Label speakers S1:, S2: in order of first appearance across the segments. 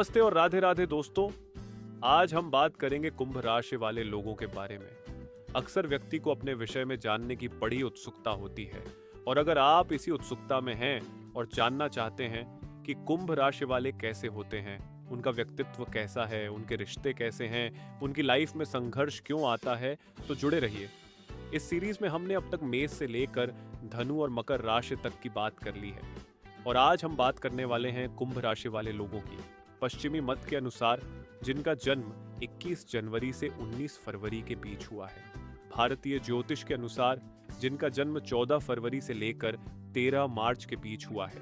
S1: नमस्ते और राधे राधे दोस्तों। आज हम बात करेंगे कुंभ राशि वाले लोगों के बारे में। अक्सर व्यक्ति को अपने विषय में जानने की बड़ी उत्सुकता होती है और अगर आप इसी उत्सुकता में हैं और जानना चाहते हैं कि कुंभ राशि वाले कैसे होते हैं, उनका व्यक्तित्व कैसा है, उनके रिश्ते कैसे हैं, उनकी लाइफ में संघर्ष क्यों आता है, तो जुड़े रहिए। इस सीरीज में हमने अब तक मेष से लेकर धनु और मकर राशि तक की बात कर ली है और आज हम बात करने वाले हैं कुंभ राशि वाले लोगों की। पश्चिमी मत के अनुसार जिनका जन्म 21 जनवरी से 19 फरवरी के बीच हुआ है। भारतीय ज्योतिष के अनुसार जिनका जन्म 14 फरवरी से लेकर 13 मार्च के बीच हुआ है।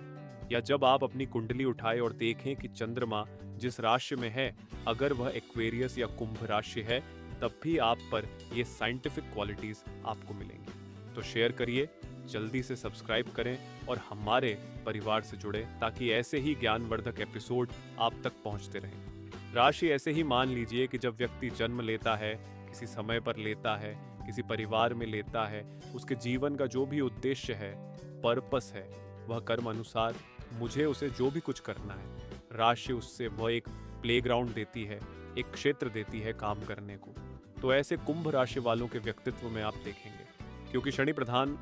S1: या जब आप अपनी कुंडली उठाएं और देखें कि चंद्रमा जिस राशि में है, अगर वह एक्वेरियस या कुंभ राशि है, तब भी आप पर ये साइंटिफिक क्वालिटीज आपको मिलेंगी। तो शेयर करिए, जल्दी से सब्सक्राइब करें और हमारे परिवार से जुड़े ताकि ऐसे ही ज्ञानवर्धक एपिसोड आप तक पहुंचते रहें। राशि ऐसे ही मान लीजिए कि जब व्यक्ति जन्म लेता है, किसी समय पर लेता है, किसी परिवार में लेता है, उसके जीवन का जो भी उद्देश्य है, पर्पस है, वह कर्म अनुसार मुझे उसे जो भी कुछ करना है, राशि उससे वह एक प्लेग्राउंड देती है, एक क्षेत्र देती है काम करने को। तो ऐसे कुंभ राशि वालों के व्यक्तित्व में आप देखेंगे, क्योंकि शनि प्रधान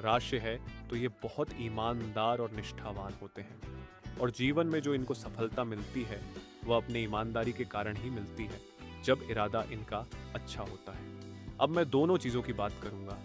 S1: राशि है तो ये बहुत ईमानदार और निष्ठावान होते हैं और जीवन में जो इनको सफलता मिलती है वह अपने ईमानदारी के कारण ही मिलती है, जब इरादा इनका अच्छा होता है। अब मैं दोनों चीज़ों की बात करूंगा।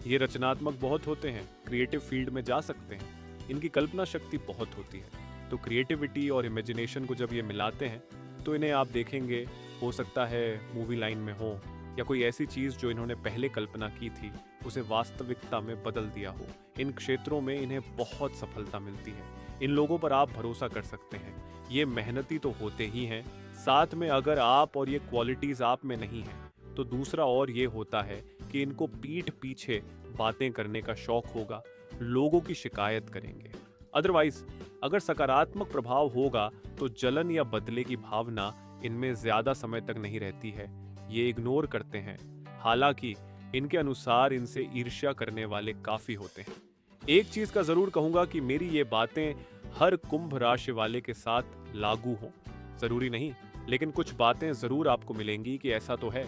S1: ये रचनात्मक बहुत होते हैं, क्रिएटिव फील्ड में जा सकते हैं, इनकी कल्पना शक्ति बहुत होती है। तो क्रिएटिविटी और इमेजिनेशन को जब ये मिलाते हैं तो इन्हें आप देखेंगे, हो सकता है मूवी लाइन में हो या कोई ऐसी चीज़ जो इन्होंने पहले कल्पना की थी उसे वास्तविकता में बदल दिया हो। इन क्षेत्रों में इन्हें बहुत सफलता मिलती है। इन लोगों पर आप भरोसा कर सकते हैं। ये मेहनती तो होते ही हैं, साथ में अगर आप और ये क्वालिटीज़ आप में नहीं हैं तो दूसरा और ये होता है कि इनको पीठ पीछे बातें करने का शौक होगा, लोगों की शिकायत करेंगे। अदरवाइज अगर सकारात्मक प्रभाव होगा तो जलन या बदले की भावना इनमें ज्यादा समय तक नहीं रहती है, ये इग्नोर करते हैं। हालांकि इनके अनुसार इनसे ईर्ष्या करने वाले काफी होते हैं। एक चीज का जरूर कहूंगा कि मेरी ये बातें हर कुंभ राशि वाले के साथ लागू हों, जरूरी नहीं, लेकिन कुछ बातें जरूर आपको मिलेंगी कि ऐसा तो है।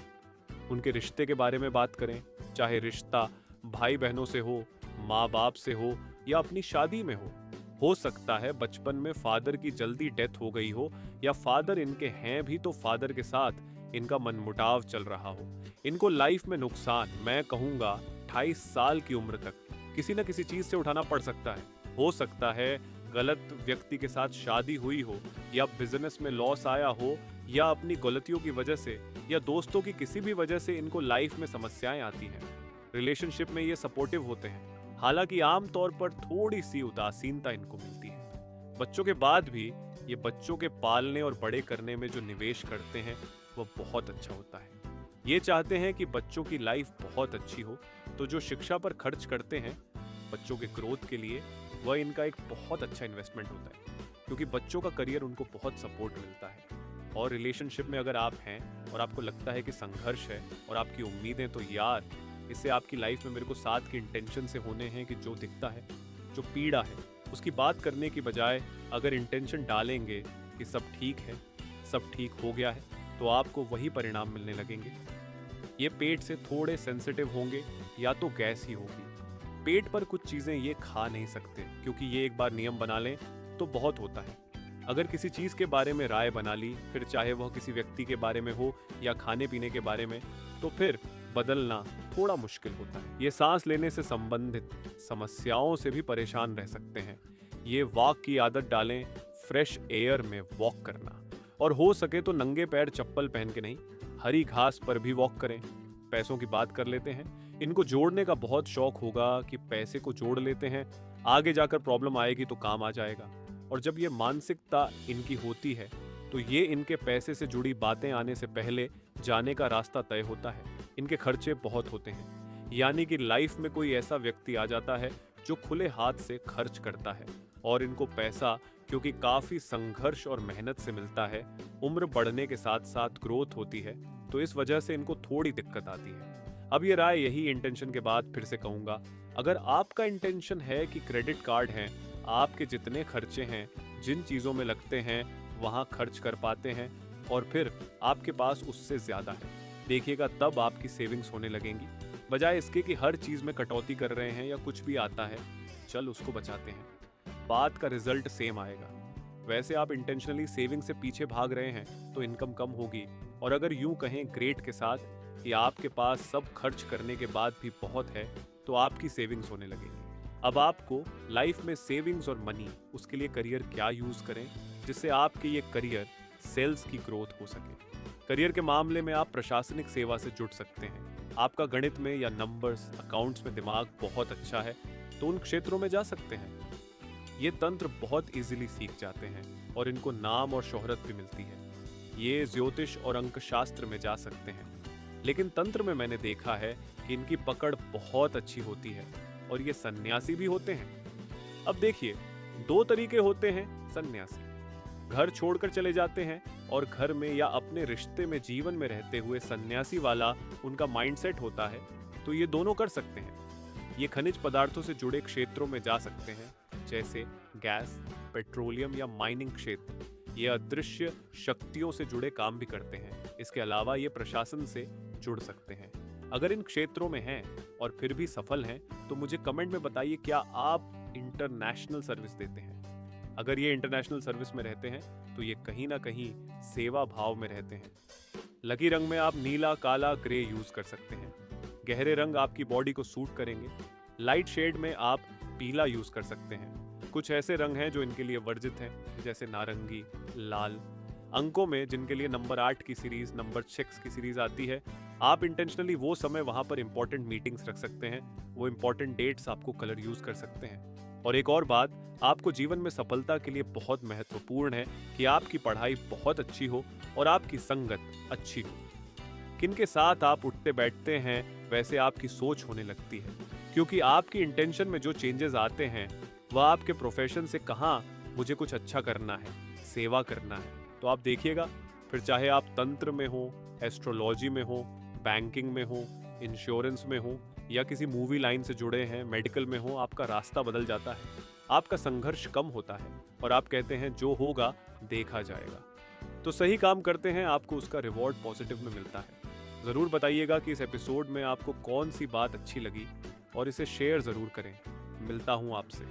S1: उनके रिश्ते के बारे में बात करें, चाहे रिश्ता भाई बहनों से हो, माँ बाप से हो या अपनी शादी में हो सकता है बचपन में फादर की जल्दी डेथ हो गई हो या फादर इनके हैं भी तो फादर के साथ इनका मनमुटाव चल रहा हो। इनको लाइफ में नुकसान, मैं कहूँगा 28 साल की उम्र तक किसी न किसी चीज से उठाना पड़ सकता है। हो सकता है गलत व्यक्ति के साथ शादी हुई हो या बिजनेस में लॉस आया हो या अपनी गलतियों की वजह से या दोस्तों की किसी भी वजह से इनको लाइफ में समस्याएं आती हैं। रिलेशनशिप में ये सपोर्टिव होते हैं, हालांकि आमतौर पर थोड़ी सी उदासीनता इनको मिलती है। बच्चों के बाद भी ये बच्चों के पालने और बड़े करने में जो निवेश करते हैं वह बहुत अच्छा होता है। ये चाहते हैं कि बच्चों की लाइफ बहुत अच्छी हो, तो जो शिक्षा पर खर्च करते हैं बच्चों के ग्रोथ के लिए, वह इनका एक बहुत अच्छा इन्वेस्टमेंट होता है, क्योंकि बच्चों का करियर उनको बहुत सपोर्ट मिलता है। और रिलेशनशिप में अगर आप हैं और आपको लगता है कि संघर्ष है और आपकी उम्मीदें, तो यार इससे आपकी लाइफ में मेरे को साथ के इंटेंशन से होने हैं कि जो दिखता है, जो पीड़ा है, उसकी बात करने की बजाय अगर इंटेंशन डालेंगे कि सब ठीक है, सब ठीक हो गया है, तो आपको वही परिणाम मिलने लगेंगे। ये पेट से थोड़े सेंसिटिव होंगे या तो गैस ही होगी। पेट पर कुछ चीजें ये खा नहीं सकते, क्योंकि ये एक बार नियम बना लें तो बहुत होता है। अगर किसी चीज के बारे में राय बना ली, फिर चाहे वह किसी व्यक्ति के बारे में हो या खाने पीने के बारे में, तो फिर बदलना थोड़ा मुश्किल होता है। ये सांस लेने से संबंधित समस्याओं से भी परेशान रह सकते हैं। ये वॉक की आदत डालें, फ्रेश एयर में वॉक करना, और हो सके तो नंगे पैर चप्पल पहन के नहीं, हरी घास पर भी वॉक करें। पैसों की बात कर लेते हैं। इनको जोड़ने का बहुत शौक होगा कि पैसे को जोड़ लेते हैं, आगे जाकर प्रॉब्लम आएगी तो काम आ जाएगा। और जब ये मानसिकता इनकी होती है तो ये इनके पैसे से जुड़ी बातें आने से पहले जाने का रास्ता तय होता है। इनके खर्चे बहुत होते हैं, यानी कि लाइफ में कोई ऐसा व्यक्ति आ जाता है जो खुले हाथ से खर्च करता है और इनको पैसा क्योंकि काफी संघर्ष और मेहनत से मिलता है, उम्र बढ़ने के साथ साथ ग्रोथ होती है, तो इस वजह से इनको थोड़ी दिक्कत आती है। अब ये राय यही इंटेंशन के बाद फिर से कहूंगा, अगर आपका इंटेंशन है कि क्रेडिट कार्ड हैं, आपके जितने खर्चे हैं, जिन चीजों में लगते हैं, वहां खर्च कर पाते हैं और फिर आपके पास उससे ज्यादा है, देखिएगा तब आपकी सेविंग्स होने लगेंगी। बजाय इसके कि हर चीज में कटौती कर रहे हैं या कुछ भी आता है चल उसको बचाते हैं, बात का रिजल्ट सेम आएगा। वैसे आप इंटेंशनली सेविंग से पीछे भाग रहे हैं तो इनकम कम होगी, और अगर यूं कहें ग्रेट के साथ कि आपके पास सब खर्च करने के बाद भी बहुत है, तो आपकी सेविंग्स होने लगेगी। अब आपको लाइफ में सेविंग्स और मनी, उसके लिए करियर क्या यूज करें जिससे आपके ये करियर सेल्स की ग्रोथ हो सके। करियर के मामले में आप प्रशासनिक सेवा से जुड़ सकते हैं। आपका गणित में या नंबर्स अकाउंट्स में दिमाग बहुत अच्छा है तो उन क्षेत्रों में जा सकते हैं। ये तंत्र बहुत इजीली सीख जाते हैं और इनको नाम और शोहरत भी मिलती है। ये ज्योतिष और अंकशास्त्र में जा सकते हैं, लेकिन तंत्र में मैंने देखा है कि इनकी पकड़ बहुत अच्छी होती है और ये सन्यासी भी होते हैं। अब देखिए, दो तरीके होते हैं सन्यासी। घर छोड़कर चले जाते हैं और घर में या अपने रिश्ते में जीवन में रहते हुए सन्यासी वाला उनका माइंडसेट होता है, तो ये दोनों कर सकते हैं। ये खनिज पदार्थों से जुड़े क्षेत्रों में जा सकते हैं, जैसे गैस, पेट्रोलियम या माइनिंग क्षेत्र। ये अदृश्य शक्तियों से जुड़े काम भी करते हैं। इसके अलावा ये प्रशासन से जुड़ सकते हैं। अगर इन क्षेत्रों में हैं और फिर भी सफल हैं तो मुझे कमेंट में बताइए, क्या आप इंटरनेशनल सर्विस देते हैं? अगर ये इंटरनेशनल सर्विस में रहते हैं तो ये कहीं ना कहीं सेवा भाव में रहते हैं। लकी रंग में आप नीला, काला, ग्रे यूज कर सकते हैं। गहरे रंग आपकी बॉडी को सूट करेंगे। लाइट शेड में आप पीला यूज कर सकते हैं। कुछ ऐसे रंग हैं जो इनके लिए वर्जित हैं, जैसे नारंगी, लाल। अंकों में जिनके लिए नंबर 8 की सीरीज, नंबर 6 की सीरीज आती है, आप इंटेंशनली वो समय वहां पर इंपॉर्टेंट मीटिंग्स रख सकते हैं। वो इंपॉर्टेंट डेट्स आपको कलर यूज कर सकते हैं। और एक और बात, आपको जीवन में सफलता के लिए बहुत महत्वपूर्ण है कि आपकी पढ़ाई बहुत अच्छी हो और आपकी संगत अच्छी हो। किनके साथ आप उठते बैठते हैं वैसे आपकी सोच होने लगती है, क्योंकि आपकी इंटेंशन में जो चेंजेस आते हैं वह आपके प्रोफेशन से कहाँ मुझे कुछ अच्छा करना है, सेवा करना है, तो आप देखिएगा फिर चाहे आप तंत्र में हो, एस्ट्रोलॉजी में हो, बैंकिंग में हो, इंश्योरेंस में हो या किसी मूवी लाइन से जुड़े हैं, मेडिकल में हो, आपका रास्ता बदल जाता है। आपका संघर्ष कम होता है और आप कहते हैं जो होगा देखा जाएगा। तो सही काम करते हैं, आपको उसका रिवॉर्ड पॉजिटिव में मिलता है। ज़रूर बताइएगा कि इस एपिसोड में आपको कौन सी बात अच्छी लगी और इसे शेयर ज़रूर करें। मिलता हूँ आपसे।